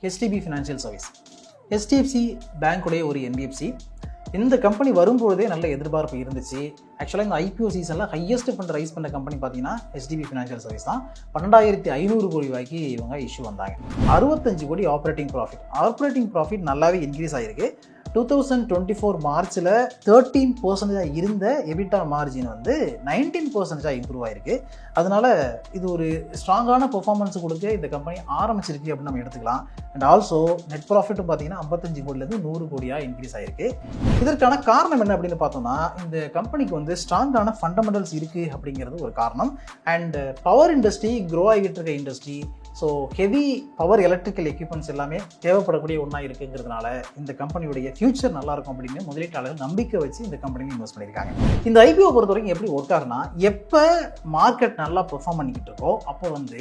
HDB Financial Service. HDFC Bank உடைய ஒரு NBFC. இந்த கம்பெனி வரும்போதே நல்ல எதிர்பார்ப்பு இருந்துச்சு. ஆக்சுவலாக இந்த IPO சீசனில் ஹையஸ்ட் ஃபண்ட் ரைஸ் பண்ண கம்பெனி பார்த்தீங்கன்னா HDB Financial Service தான். 12,500 கோடி ரூபாய்க்கு இவங்க இஷ்யூ வந்தாங்க. 65 கோடி ஆப்ரேட்டிங் ப்ராஃபிட் நல்லாவே இன்க்ரீஸ் ஆகிருக்கு. 2024 மார்ச்சில் 13% இருந்த எபிட்டா மார்ஜின் வந்து 19% இம்ப்ரூவ் ஆகிருக்கு. அதனால இது ஒரு ஸ்ட்ராங்கான பெர்ஃபார்மன்ஸ் கொடுக்க இந்த கம்பெனி ஆரம்பிச்சிருக்கு அப்படின்னு நம்ம எடுத்துக்கலாம். அண்ட் ஆல்சோ நெட் ப்ராஃபிட்டும் பார்த்தீங்கன்னா 55 கோடியிலேருந்து 100 கோடியாக இன்க்ரீஸ் ஆகிருக்கு. இதற்கான காரணம் என்ன அப்படின்னு பார்த்தோம்னா, இந்த கம்பெனிக்கு வந்து ஸ்ட்ராங்கான ஃபண்டமெண்டல்ஸ் இருக்குது அப்படிங்கிறது ஒரு காரணம். அண்ட் பவர் இண்டஸ்ட்ரி க்ரோ ஆகிட்டு இருக்க industry, so heavy power electrical equipments எல்லாமே தேவைப்படக்கூடிய ஒன்றா இருக்குங்கிறதுனால இந்த கம்பெனியுடைய ஃபியூச்சர் நல்லாயிருக்கும் அப்படின்னு முதலீட்டாளர்கள் நம்பிக்கை வச்சு இந்த கம்பெனியில் இன்வெஸ்ட் பண்ணியிருக்காங்க. இந்த IPO பொறுத்த வரைக்கும் எப்படி ஒர்க் ஆகுனா, எப்போ மார்க்கெட் நல்லா பெர்ஃபார்ம் பண்ணிக்கிட்டு இருக்கோ அப்போ வந்து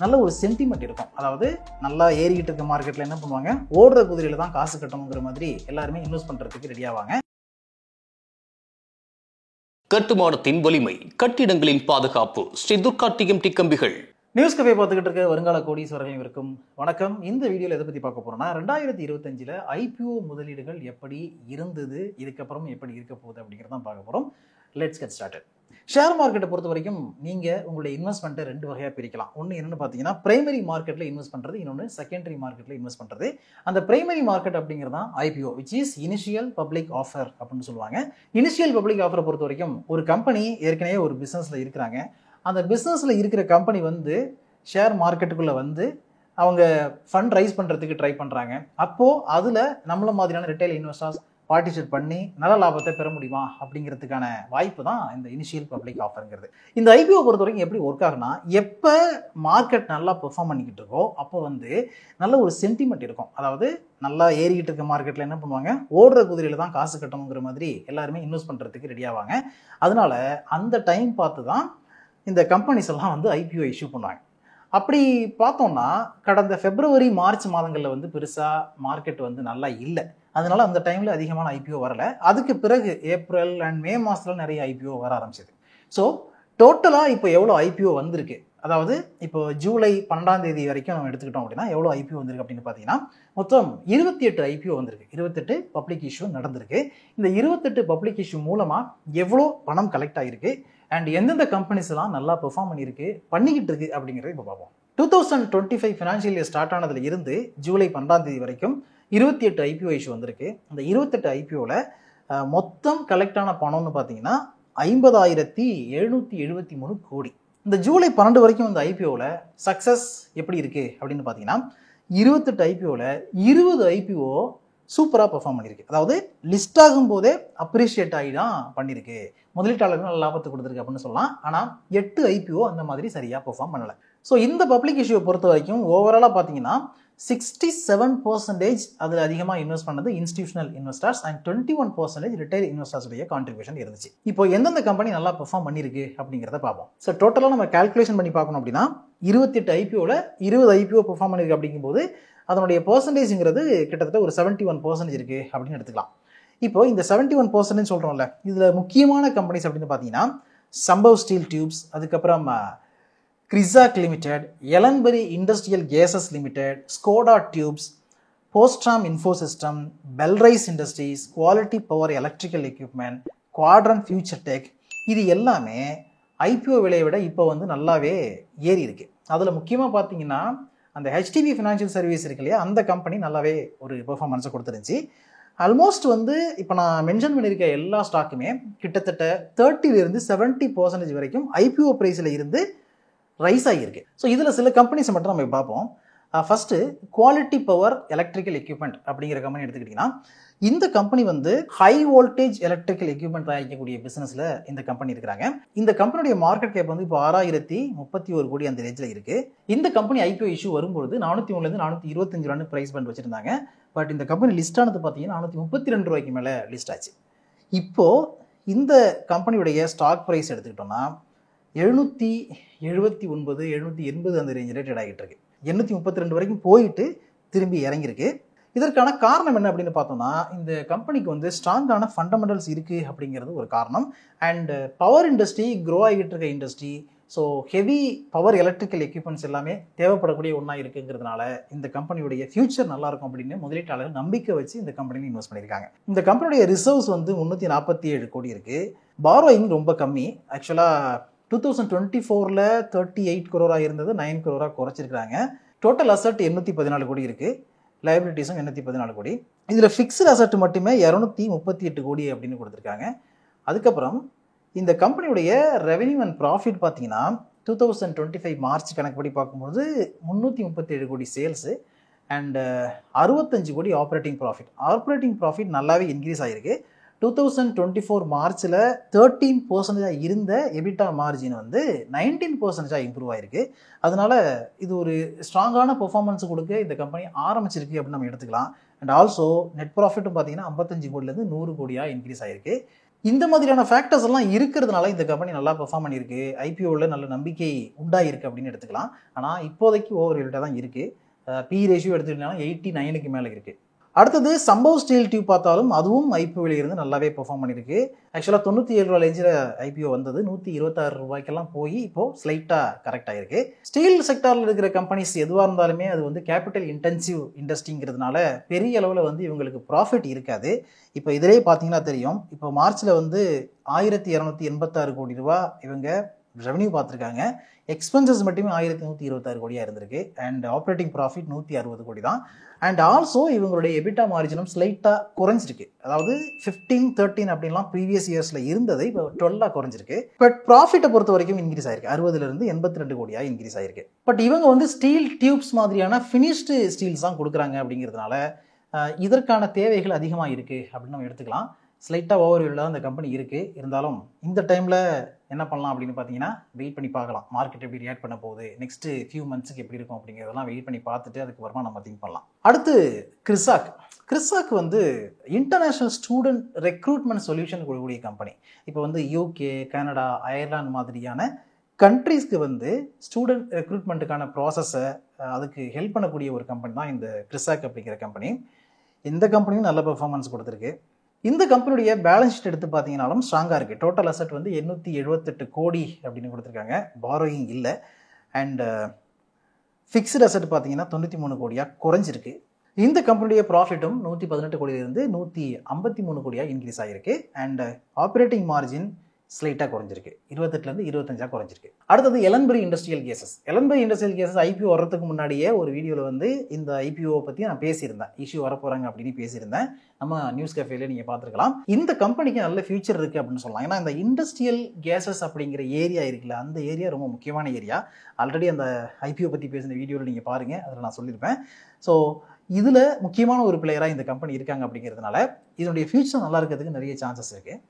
நல்ல ஒரு சென்டிமெண்ட் இருக்கும். அதாவது நல்லா ஏறிக்கிட்டு இருக்க மார்க்கெட்டில் என்ன பண்ணுவாங்க, ஓடுற குதிரையில் தான் காசு கட்டணுங்கிற மாதிரி எல்லாருமே இன்வெஸ்ட் பண்ணுறதுக்கு ரெடி ஆவாங்க. கட்டுமானத்தின் வலிமை, கட்டிடங்களின் பாதுகாப்பு, ஸ்ரீ துர்கா TMT கம்பிகள். நியூஸ் கஃபே பார்த்துக்கிட்டு இருக்க வருங்கால கோடீஸ்வரர்கள் இருக்கும் வணக்கம். இந்த வீடியோவில் எதை பற்றி பார்க்க போகிறோம்னா, 2025 IPO முதலீடுகள் எப்படி இருந்தது, இதுக்கப்புறம் எப்படி இருக்க போகுது அப்படிங்கிறத தான் பார்க்க போகிறோம். Let's get started. ஷேர் மார்க்கெட்டை பொறுத்த வரைக்கும் நீங்கள் உங்களுடைய இன்வெஸ்ட்மெண்ட்டை 2 வகையாக பிரிக்கலாம். ஒன்று என்னென்னு பார்த்தீங்கன்னா, பிரைமரி மார்க்கெட்டில் இன்வெஸ்ட் பண்ணுறது, இன்னொன்று செகண்டரி மார்க்கெட்டில் இன்வெஸ்ட் பண்ணுறது. அந்த பிரைமரி மார்க்கெட் அப்படிங்கிறது தான் IPO, which is initial public offer அப்படின்னு சொல்லுவாங்க. இனிஷியல் பப்ளிக் ஆஃபரை பொறுத்த வரைக்கும் ஒரு கம்பெனி ஏற்கனவே ஒரு பிஸ்னஸில் இருக்கிறாங்க. அந்த பிஸ்னஸில் இருக்கிற கம்பெனி வந்து ஷேர் மார்க்கெட்டுக்குள்ளே வந்து அவங்க ஃபண்ட் ரைஸ் பண்ணுறதுக்கு ட்ரை பண்ணுறாங்க. அப்போது அதில் நம்மள மாதிரியான ரிட்டைல் இன்வெஸ்டர்ஸ் பார்ட்டிசிபேட் பண்ணி நல்ல லாபத்தை பெற முடியுமா அப்படிங்கிறதுக்கான வாய்ப்பு தான் இந்த இனிஷியல் பப்ளிக் ஆஃபருங்கிறது. இந்த IPO பொறுத்த வரைக்கும் எப்படி ஒர்க் ஆகுனா, எப்போ மார்க்கெட் நல்லா பெர்ஃபார்ம் பண்ணிக்கிட்டு இருக்கோ அப்போ வந்து நல்ல ஒரு சென்டிமெண்ட் இருக்கும். அதாவது நல்லா ஏறிக்கிட்டு இருக்க மார்க்கெட்டில் என்ன பண்ணுவாங்க, ஓடுற குதிரையில் தான் காசு கட்டணுங்கிற மாதிரி எல்லாருமே இன்வெஸ்ட் பண்ணுறதுக்கு ரெடி ஆவாங்க. அதனால அந்த டைம் பார்த்து தான் இந்த கம்பெனிஸ் எல்லாம் வந்து IPO இஷ்யூ பண்ணுவாங்க. அப்படி பார்த்தோம்னா கடந்த February, March மாதங்களில் வந்து பெருசாக மார்க்கெட் வந்து நல்லா இல்லை. அதனால அந்த டைமில் அதிகமான IPO வரலை. அதுக்கு பிறகு April and May மாதத்தில் நிறைய IPO வர ஆரம்பிச்சது. ஸோ டோட்டலாக இப்போ எவ்வளோ IPO வந்திருக்கு, அதாவது இப்போ ஜூலை 12ஆம் தேதி வரைக்கும் நம்ம எடுத்துக்கிட்டோம் அப்படின்னா எவ்வளோ IPO வந்திருக்கு அப்படின்னு பார்த்தீங்கன்னா, மொத்தம் 28 IPO வந்திருக்கு. 28 பப்ளிக் இஷ்யூ நடந்திருக்கு. இந்த 28 பப்ளிக் இஷ்யூ மூலமாக எவ்வளோ பணம் கலெக்ட் ஆகிருக்கு அண்ட் எந்தெந்த கம்பெனிஸ் எல்லாம் நல்லா பெர்ஃபார்ம் பண்ணிக்கிட்டு இருக்கு அப்படிங்கிறத இப்போ பார்ப்போம். 2025 ஃபினான்ஷியல் இயர் ஸ்டார்ட் ஆனதுல இருந்து ஜூலை 12ஆம் தேதி வரைக்கும் 28 IPO இஷ்யூ வந்திருக்கு. இந்த 28 IPOவில் மொத்தம் கலெக்ட் ஆன பணம்னு பார்த்தீங்கன்னா 50,773 கோடி. இந்த ஜூலை 12 வரைக்கும் இந்த IPOவில் சக்ஸஸ் எப்படி இருக்கு அப்படின்னு பார்த்தீங்கன்னா, 28 IPOவில் 20 IPO சூப்பராக பெர்ஃபார்ம் பண்ணியிருக்கு. அதாவது லிஸ்ட் ஆகும் போதே அப்ரிஷியேட் ஆகி தான் பண்ணியிருக்கு. முதலீட்டாளர்கள் நல்ல லாபத்தை கொடுத்துருக்கு அப்படின்னு சொல்லலாம். ஆனால் 8 IPO அந்த மாதிரி சரியாக பெர்ஃபார்ம் பண்ணலை. ஸோ இந்த பப்ளிக் இஷ்யூவை பொறுத்த வரைக்கும் ஓவராலாக பார்த்தீங்கன்னா 67% அதில் அதிகமாக இன்வெஸ்ட் பண்ணது இன்ஸ்டிடியூஷனல் இன்வெஸ்டர்ஸ் அண்ட் 21% ரிட்டைல் இன்வெஸ்டர்ஸுடைய கான்ட்ரிபியூஷன் இருந்துச்சு. இப்போ எந்தெந்த கம்பெனி நல்லா பெர்ஃபார்ம் பண்ணியிருக்கு அப்படிங்கிறத பார்ப்போம். ஸோ டோட்டலாக நம்ம கால்குலேஷன் பண்ணி பார்க்கணும் அப்படின்னா 28 IPOவில் 20 IPO பெர்ஃபார்ம் பண்ணியிருக்கு அப்படிங்கும்போது அதனுடைய பர்சன்டேஜுங்கிறது கிட்டத்தட்ட ஒரு 71% இருக்குது அப்படின்னு எடுத்துக்கலாம். இப்போ இந்த 71% சொல்கிறோம்ல, இதில் முக்கியமான கம்பெனிஸ் அப்படின்னு பார்த்தீங்கன்னா சம்பவ் ஸ்டீல் டியூப்ஸ், அதுக்கப்புறம் Crizac limited, Ellenbarrie industrial gases limited, Scoda tubes, Prostarm infosystem, Belrise industries, quality power electrical equipment, Quadrant future tech, இது எல்லாமே IPO விலையை விட இப்போ வந்து நல்லாவே ஏறி இருக்கு. அதில் முக்கியமாக பார்த்தீங்கன்னா அந்த HDB ஃபினான்ஷியல் சர்வீஸ் இருக்கு இல்லையா, அந்த கம்பெனி நல்லாவே ஒரு பெர்ஃபார்மன்ஸை கொடுத்துருந்துச்சு. ஆல்மோஸ்ட் வந்து இப்போ நான் மென்ஷன் பண்ணியிருக்க எல்லா ஸ்டாக்குமே கிட்டத்தட்ட 30% 70% வரைக்கும் IPO ப்ரைஸில் இருந்து ரைஸ் ஆகியிருக்கு. ஸோ இதில் சில கம்பெனிஸை மட்டும் நம்ம பார்ப்போம். First quality power electrical equipment அப்படிங்கிற கம்பெனி எடுத்துக்கிட்டிங்கன்னா, இந்த கம்பெனி வந்து ஹை வோல்டேஜ் எலக்ட்ரிக்கல் எக்யூப்மெண்ட் தயாரிக்கக்கூடிய பிஸ்னஸில் இந்த கம்பெனி இருக்கிறாங்க. இந்த கம்பெனியுடைய மார்க்கெட் கேப் வந்து இப்போ 6,031 கோடி அந்த ரேஞ்சில் இருக்குது. இந்த கம்பெனி IPO இஷ்யூ வரும்போது 403 425 ரூபான்னு ப்ரைஸ் பண்ணி வச்சுருந்தாங்க. பட் இந்த கம்பெனி லிஸ்ட் ஆனது பார்த்தீங்கன்னா 432 ரூபாய்க்கு மேலே லிஸ்ட் ஆச்சு. இப்போது இந்த கம்பெனியுடைய ஸ்டாக் ப்ரைஸ் எடுத்துக்கிட்டோம்னா 779 780 அந்த ரேஞ்சில் ட்ரேட் ஆகிட்டு இருக்கு. 832 வரைக்கும் போயிட்டு திரும்பி இறங்கியிருக்கு. இதற்கான காரணம் என்ன அப்படின்னு பார்த்தோம்னா, இந்த கம்பெனிக்கு வந்து ஸ்ட்ராங்கான ஃபண்டமெண்டல்ஸ் இருக்குது அப்படிங்கிறது ஒரு காரணம். அண்ட் பவர் இண்டஸ்ட்ரி க்ரோ ஆகிட்டு இருக்க industry, so heavy power electrical equipments எல்லாமே தேவைப்படக்கூடிய ஒன்றா இருக்குங்கிறதுனால இந்த கம்பெனியுடைய ஃபியூச்சர் நல்லா இருக்கும் அப்படின்னு முதலீட்டாளர்கள் நம்பிக்கை வச்சு இந்த கம்பெனியில் இன்வெஸ்ட் பண்ணியிருக்காங்க. இந்த கம்பெனியுடைய ரிசர்வ்ஸ் வந்து 347 கோடி இருக்குது. பாரோயிங் ரொம்ப கம்மி. ஆக்சுவலாக 2024 38 crore இருந்தது 9 crore குறைச்சிருக்காங்க. டோட்டல் அசட் 814 கோடி இருக்குது. லைபிலிட்டிஸும் 814 கோடி. இதில் ஃபிக்ஸ்டு அசட் மட்டுமே 238 கோடி அப்படின்னு கொடுத்துருக்காங்க. அதுக்கப்புறம் இந்த கம்பெனியுடைய ரெவென்யூ அண்ட் ப்ராஃபிட் பார்த்தீங்கன்னா 2025 மார்ச் கணக்குப்படி பார்க்கும்போது 337 கோடி சேல்ஸு அண்ட் 65 கோடி ஆப்ரேட்டிங் ப்ராஃபிட். ஆப்ரேட்டிங் ப்ராஃபிட் நல்லாவே இன்க்ரீஸ் ஆகிருக்கு. 2024 மார்ச்சில் 13% இருந்த எபிட்டா மார்ஜின் வந்து 19% இம்ப்ரூவ் ஆகிருக்கு. அதனால இது ஒரு ஸ்ட்ராங்கான பெர்ஃபார்மன்ஸ் கொடுக்க இந்த கம்பெனி ஆரம்பிச்சிருக்கு அப்படின்னு நம்ம எடுத்துக்கலாம். அண்ட் ஆல்சோ நெட் ப்ராஃபிட்டும் பார்த்தீங்கன்னா 55 கோடிலேருந்து 100 கோடியாக இன்க்ரீஸ் ஆகிருக்கு. இந்த மாதிரியான ஃபேக்டர்ஸ் எல்லாம் இருக்கிறதுனால இந்த கம்பெனி நல்லா பெர்ஃபார்ம் பண்ணியிருக்கு. ஐபிஓவில் நல்ல நம்பிக்கை உண்டாயிருக்கு அப்படின்னு எடுத்துக்கலாம். ஆனால் இப்போதைக்கு ஓவர் வேல்யூட்டாக தான் இருக்குது. பி ரேஷியோ எடுத்துக்கிட்டாலும் 89க்கு மேலே இருக்குது. அடுத்தது சம்பவ் ஸ்டீல் டியூப் பார்த்தாலும் அதுவும் ஐபிஓவில் இருந்து நல்லாவே பெர்ஃபார்ம் பண்ணியிருக்கு. ஆக்சுவலாக 97 ரூபா ரேஞ்சில் ஐபிஓ வந்தது 126 ரூபாய்க்கெல்லாம் போய் இப்போது ஸ்லைட்டாக கரெக்ட் ஆகிருக்கு. ஸ்டீல் செக்டாரில் இருக்கிற கம்பெனிஸ் எதுவாக இருந்தாலுமே அது வந்து கேபிட்டல் இன்டென்சிவ் இண்டஸ்ட்ரிங்கிறதுனால பெரிய அளவில் வந்து இவங்களுக்கு ப்ராஃபிட் இருக்காது. இப்போ இதிலே பார்த்தீங்கன்னா தெரியும். இப்போ மார்ச்சில் வந்து 1286 கோடி ரூபா இவங்க ரெவன்யூ பார்த்துருக்காங்க. எக்ஸ்பென்சஸ் மட்டுமே 1126 கோடியாக இருந்திருக்கு. அண்ட் ஆப்ரேட்டிங் ப்ராஃபிட் 160 கோடி தான். அண்ட் ஆல்சோ இவங்களுடைய எபிட்டா மார்ஜினும் ஸ்லைட்டாக குறைஞ்சிருக்கு. அதாவது 15-13 அப்படின்லாம் ப்ரீவியஸ் இயர்ஸில் இருந்ததை இப்போ 12 குறைஞ்சிருக்கு. பட் ப்ராஃபிட்டை பொறுத்த வரைக்கும் இன்க்ரீஸ் ஆயிருக்கு. 60லேருந்து 82 கோடியாக இன்க்ரீஸ் ஆயிருக்கு. பட் இவங்க வந்து ஸ்டீல் டியூப்ஸ் மாதிரியான ஃபினிஷ்டு ஸ்டீல்ஸ் தான் கொடுக்குறாங்க அப்படிங்கிறதுனால இதற்கான தேவைகள் அதிகமாக இருக்குது அப்படின்னு நம்ம எடுத்துக்கலாம். ஸ்லைட்டாக ஓவர்வியூவில் தான் இந்த கம்பெனி இருக்குது. இருந்தாலும் இந்த டைமில் என்ன பண்ணலாம் அப்படின்னு பார்த்தீங்கன்னா வெயிட் பண்ணி பார்க்கலாம். மார்க்கெட் எப்படி ரியாக்ட் பண்ண போகுது, நெக்ஸ்ட்டு ஃபியூ மந்த்ஸுக்கு எப்படி இருக்கும் அப்படிங்கிறதெல்லாம் வெயிட் பண்ணி பார்த்துட்டு அதுக்கப்புறமா நம்ம திங்க் பண்ணலாம். அடுத்து கிறிசாக் வந்து இன்டர்நேஷ்னல் ஸ்டூடெண்ட் ரெக்ரூட்மெண்ட் சொல்யூஷன் கொடுக்கக்கூடிய கம்பெனி. இப்போ வந்து யூகே, கனடா, அயர்லாந்து மாதிரியான கண்ட்ரீஸ்க்கு வந்து ஸ்டூடெண்ட் ரெக்ரூட்மெண்ட்டுக்கான ப்ராசஸை அதுக்கு ஹெல்ப் பண்ணக்கூடிய ஒரு கம்பெனி தான் இந்த கிறிசாக் அப்படிங்கிற கம்பெனி. இந்த கம்பெனியும் நல்ல பெர்ஃபார்மன்ஸ் கொடுத்துருக்கு. இந்த கம்பெனியுடைய பேலன்ஸ் ஷீட் எடுத்து பார்த்தீங்கன்னாலும் ஸ்ட்ராங்காக இருக்குது. டோட்டல் அசட் வந்து 878 கோடி அப்படின்னு கொடுத்துருக்காங்க. பாரோயிங் இல்லை. அண்ட் ஃபிக்ஸ்டு அசட் பார்த்தீங்கன்னா 93 கோடியாக குறைஞ்சிருக்கு. இந்த கம்பெனியுடைய ப்ராஃபிட்டும் 118 கோடியிலிருந்து 153 கோடியாக இன்க்ரீஸ் ஆகிருக்கு. அண்ட் ஆப்ரேட்டிங் மார்ஜின் ஸ்லைட்டாக குறைஞ்சிருக்கு. 28லேருந்து 25 குறைஞ்சிருக்கு. அடுத்தது எலன்பரி இண்டஸ்ட்ரியல் கேசஸ் ஐபிஓ வர்றதுக்கு முன்னாடியே ஒரு வீடியோவில் வந்து இந்த ஐபிஓவை பற்றி நான் பேசியிருந்தேன். இஷ்யூ வரப்போகிறாங்க அப்படின்னு பேசியிருந்தேன். நம்ம நியூஸ் கேஃபேல நீங்கள் பார்த்துருக்கலாம். இந்த கம்பெனிக்கு நல்ல ஃபியூச்சர் இருக்குது அப்படின்னு சொல்லலாம். ஏன்னா இந்த இண்டஸ்ட்ரியல் கேசஸ் அப்படிங்கிற ஏரியா இருக்குல்ல, அந்த ஏரியா ரொம்ப முக்கியமான ஏரியா. ஆல்ரெடி அந்த ஐபிஓ பற்றி பேசின வீடியோவில் நீங்கள் பாருங்கள், அதில் நான் சொல்லியிருப்பேன். ஸோ இதில் முக்கியமான ஒரு பிளேயராக இந்த கம்பெனி இருக்காங்க அப்படிங்கிறதுனால இதனுடைய ஃபியூச்சர் நல்லா இருக்கிறதுக்கு நிறைய சான்சஸ் இருக்குது.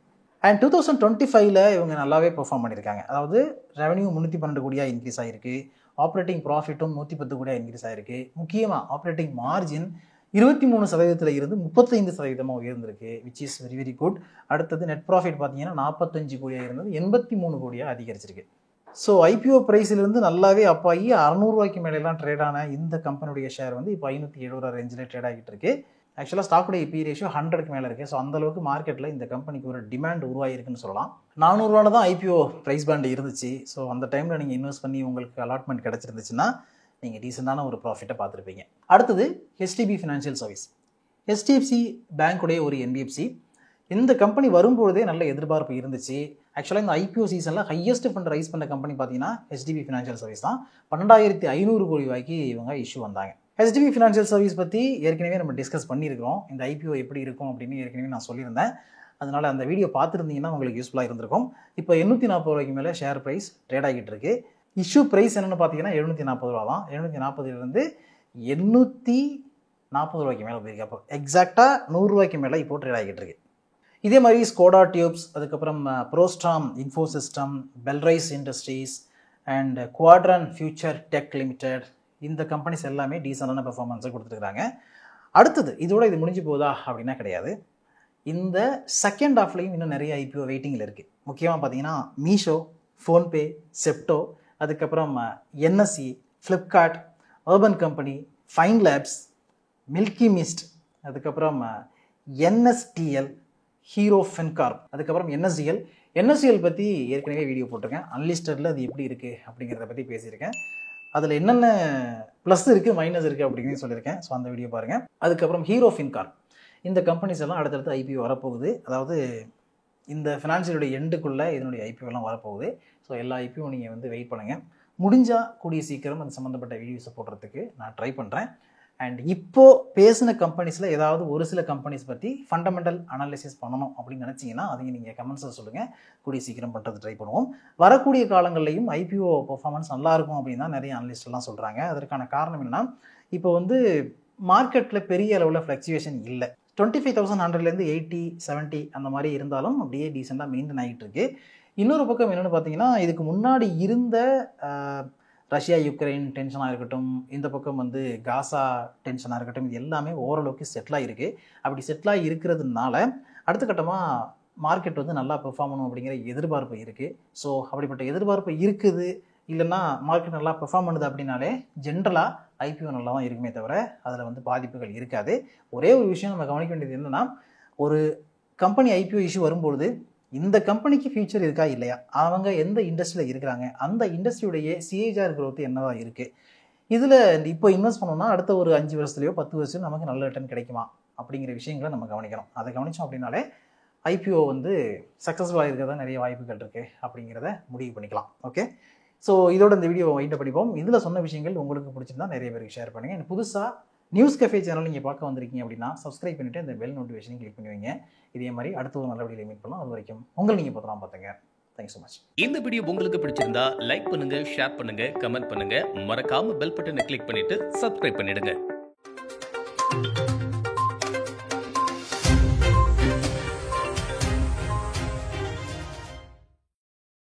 அண்ட் 2025 இவங்க நல்லாவே பெர்ஃபார்ம் பண்ணியிருக்காங்க. அதாவது ரெவன்யூ 312 கோடியாக இன்க்ரீஸ் ஆகிருக்கு. ஆப்ரேட்டிங் ப்ராஃபிட்டும் 110 கோடியாக இன்க்ரீஸ் ஆகிருக்கு. முக்கியமாக ஆப்ரேட்டிங் மார்ஜின் 23% இருந்து 35% உயர்ந்திருக்கு, which is very very good. அடுத்தது நெட் ப்ராஃபிட் பார்த்தீங்கன்னா 45 கோடியாக இருந்தது 83 கோடியாக அதிகரிச்சிருக்கு. ஸோ ஐபிஓ ப்ரைஸிலிருந்து நல்லாவே அப்பாகி 600 ரூபாய்க்கு மேலாம் ட்ரேட் ஆன இந்த கம்பெனியுடைய ஷேர் வந்து இப்போ 570 ரூபா ரேஞ்சில் ட்ரேட் ஆகிட்டு இருக்கு. ஆக்சுவலாக ஸ்டாக்குடைய பி ரேஷியோ 100க்கு மேலே இருக்குது. ஸோ அந்தளவுக்கு மார்க்கெட்டில் இந்த கம்பெனிக்கு ஒரு டிமாண்ட் உருவாகிருக்குன்னு சொல்லலாம். 400 ரூபாய் தான் ஐபிஓ ப்ரைஸ் பேண்ட் இருந்துச்சு. ஸோ அந்த டைமில் நீங்கள் இன்வெஸ்ட் பண்ணி உங்களுக்கு அலாட்மெண்ட் கிடச்சிருந்துச்சுன்னா நீங்கள் டீசெண்டான ஒரு ப்ராஃபிட்டை பார்த்துருப்பீங்க. அடுத்தது ஹெச்டிபி ஃபினான்ஷியல் சர்வீஸ். ஹெச்டிஎஃப்சி பேங்க்குடைய ஒரு என்பிஎஃப்சி. இந்த கம்பெனி வரும்பொழுதே நல்ல எதிர்பார்ப்பு இருந்துச்சு. ஆக்சுவலாக இந்த ஐபிஓ சீசனில் ஹையஸ்ட் ஃபண்ட் ரைஸ் பண்ண கம்பெனி பார்த்தீங்கன்னா ஹெச்டிபி ஃபினான்ஷியல் சர்வீஸ் தான். 12,500 கோடி ரூபாய்க்கு இவங்க இஷ்யூ வந்தாங்க. ஹெச்டிபி ஃபினான்ஷியல் சர்வீஸ் பற்றி ஏற்கனவே நம்ம டிஸ்கஸ் பண்ணியிருக்கிறோம். இந்த ஐபிஓ எப்படி இருக்கும் அப்படின்னு ஏற்கனவே நான் சொல்லியிருந்தேன். அதனால் அந்த வீடியோ பார்த்துருந்தீங்கன்னா உங்களுக்கு யூஸ்ஃபுல்லாக இருந்திருக்கும். இப்போ 840 ரூபாய்க்கு மேலே ஷேர் ப்ரைஸ் ட்ரேட் ஆகிட்டு இருக்கு. இஷ்யூ ப்ரைஸ் என்னென்னு பார்த்தீங்கன்னா 740 ரூபா தான். 740லேருந்து 840 ரூபாய்க்கு மேலே போயிருக்கு. அப்போ எக்ஸாக்டாக 100 ரூபாய்க்கு மேலே இப்போ ட்ரேட் ஆகிட்டு இருக்கு. இதே மாதிரி ஸ்கோடா டியூப்ஸ், அதுக்கப்புறம் Prostarm infosystem, Belrise industries and Quadrant future tech limited, இந்த கம்பெனிஸ் எல்லாமே டீசெண்டான பெர்ஃபார்மன்ஸை கொடுத்துருக்காங்க. அடுத்தது இதோட இது முடிஞ்சு போதா அப்படின்னா கிடையாது. இந்த செகண்ட் ஹாஃப்லையும் இன்னும் நிறைய ஐபிஓ வெயிட்டிங்கில் இருக்குது. முக்கியமாக பார்த்தீங்கன்னா மீஷோ, ஃபோன்பே, செப்டோ, அதுக்கப்புறம் NSC, Flipkart, Urban Company, Pine Labs, Milky Mist, அதுக்கப்புறம் என்எஸ்டிஎல், ஹீரோ ஃபின்கார்ப், அதுக்கப்புறம் என்எஸ்டிஎல், என்எஸ்சிஎல் பற்றி ஏற்கனவே வீடியோ போட்டிருக்கேன். அன்லிஸ்டடில் அது எப்படி இருக்குது அப்படிங்கிறத பற்றி பேசியிருக்கேன். அதில் என்னென்ன ப்ளஸ் இருக்குது மைனஸ் இருக்குது அப்படிங்கிறத சொல்லியிருக்கேன். ஸோ அந்த வீடியோ பாருங்கள். அதுக்கப்புறம் ஹீரோ ஃபின்கார்ப், இந்த கம்பெனிஸ் எல்லாம் அடுத்தடுத்து ஐபிஓ வரப்போகுது. அதாவது இந்த ஃபினான்ஷியலுடைய எண்டுக்குள்ளே இதனுடைய ஐபிஓலாம் வரப்போகுது. ஸோ எல்லா ஐபிஓ நீங்கள் வந்து வெயிட் பண்ணுங்கள். முடிஞ்சால் கூடிய சீக்கிரம் அது சம்மந்தப்பட்ட வீடியோஸை போடுறதுக்கு நான் ட்ரை பண்ணுறேன். அண்ட் இப்போது பேசின கம்பெனிஸில் ஏதாவது ஒரு சில கம்பெனிஸ் பற்றி ஃபண்டமெண்டல் அனாலிசிஸ் பண்ணணும் அப்படின்னு நினச்சிங்கன்னா அதையும் நீங்கள் கமெண்ட்ஸில் சொல்லுங்கள். கூடிய சீக்கிரம் பண்ணுறது ட்ரை பண்ணுவோம். வரக்கூடிய காலங்கள்லையும் ஐபிஓ பர்ஃபார்மன்ஸ் நல்லாயிருக்கும் அப்படின்னு தான் நிறைய அனலிஸ்ட்லாம் சொல்கிறாங்க. அதற்கான காரணம் என்னென்னா, இப்போ வந்து மார்க்கெட்டில் பெரிய அளவில் ஃப்ளக்சுவேஷன் இல்லை. 25,100லேருந்து 80, 70 அந்த மாதிரி இருந்தாலும் அப்படியே டீசெண்டாக மெயின்டைன் ஆகிட்டு இருக்கு. இன்னொரு பக்கம் என்னென்னு பார்த்தீங்கன்னா, இதுக்கு முன்னாடி இருந்த ரஷ்யா யுக்ரைன் டென்ஷனாக இருக்கட்டும், இந்த பக்கம் வந்து காசா டென்ஷனாக இருக்கட்டும், இது எல்லாமே ஓரளவுக்கு செட்டிலாக இருக்குது. அப்படி செட்டிலாக இருக்கிறதுனால அடுத்த கட்டமாக மார்க்கெட் வந்து நல்லா பெர்ஃபார்ம் பண்ணணும் அப்படிங்கிற எதிர்பார்ப்பு இருக்குது. ஸோ அப்படிப்பட்ட எதிர்பார்ப்பு இருக்குது. இல்லைன்னா மார்க்கெட் நல்லா பெர்ஃபார்ம் பண்ணுது அப்படின்னாலே ஜென்ரலாக ஐபிஓ நல்லா தான் இருக்குமே தவிர அதில் வந்து பாதிப்புகள் இருக்காது. ஒரே ஒரு விஷயம் நம்ம கவனிக்க வேண்டியது என்னென்னா, ஒரு கம்பெனி ஐபிஓ இஷ்யூ வரும்பொழுது இந்த கம்பெனிக்கு ஃபியூச்சர் இருக்கா இல்லையா, அவங்க எந்த இண்டஸ்ட்ரியில் இருக்கிறாங்க, அந்த இண்டஸ்ட்ரியுடைய சிஏஜிஆர் growth என்னவா இருக்குது, இதில் இப்போ இன்வெஸ்ட் பண்ணோம்னா அடுத்த ஒரு 5 வருஷத்துலையோ 10 வருஷத்துலையோ நமக்கு நல்ல ரிட்டர்ன் கிடைக்குமா அப்படிங்கிற விஷயங்களை நம்ம கவனிக்கணும். அதை கவனித்தோம் அப்படின்னாலே ஐபிஓ வந்து சக்ஸஸ்ஃபுல்லாக இருக்கிறதா நிறைய வாய்ப்புகள் இருக்குது அப்படிங்கிறத முடிவு பண்ணிக்கலாம். ஓகே, ஸோ இதோட இந்த வீடியோ வைண்ட் படிப்போம். இதில் சொன்ன விஷயங்கள் உங்களுக்கு பிடிச்சிருந்தா நிறைய பேருக்கு ஷேர் பண்ணுங்கள். புதுசாக நியூஸ் கஃபே சேனல் நீங்கள் பார்க்க வந்திருக்கீங்க அப்படின்னா சப்ஸ்கிரைப் பண்ணிவிட்டு இந்த பெல் நோட்டிஃபிகேஷனையும் கிளிக் பண்ணுவீங்க. இதே மாதிரி அடுத்த ஒரு நல்ல வீடியோவில் மீட் பண்ணலாம். அது வரைக்கும் உங்களை நீங்கள் பார்த்துங்க. Thanks so much. இந்த வீடியோ உங்களுக்கு பிடிச்சிருந்தா லைக் பண்ணுங்க, ஷேர் பண்ணுங்க, கமெண்ட் பண்ணுங்க. மறக்காம பெல் பட்டனை கிளிக் பண்ணிட்டு சப்ஸ்கிரைப் பண்ணிடுங்க.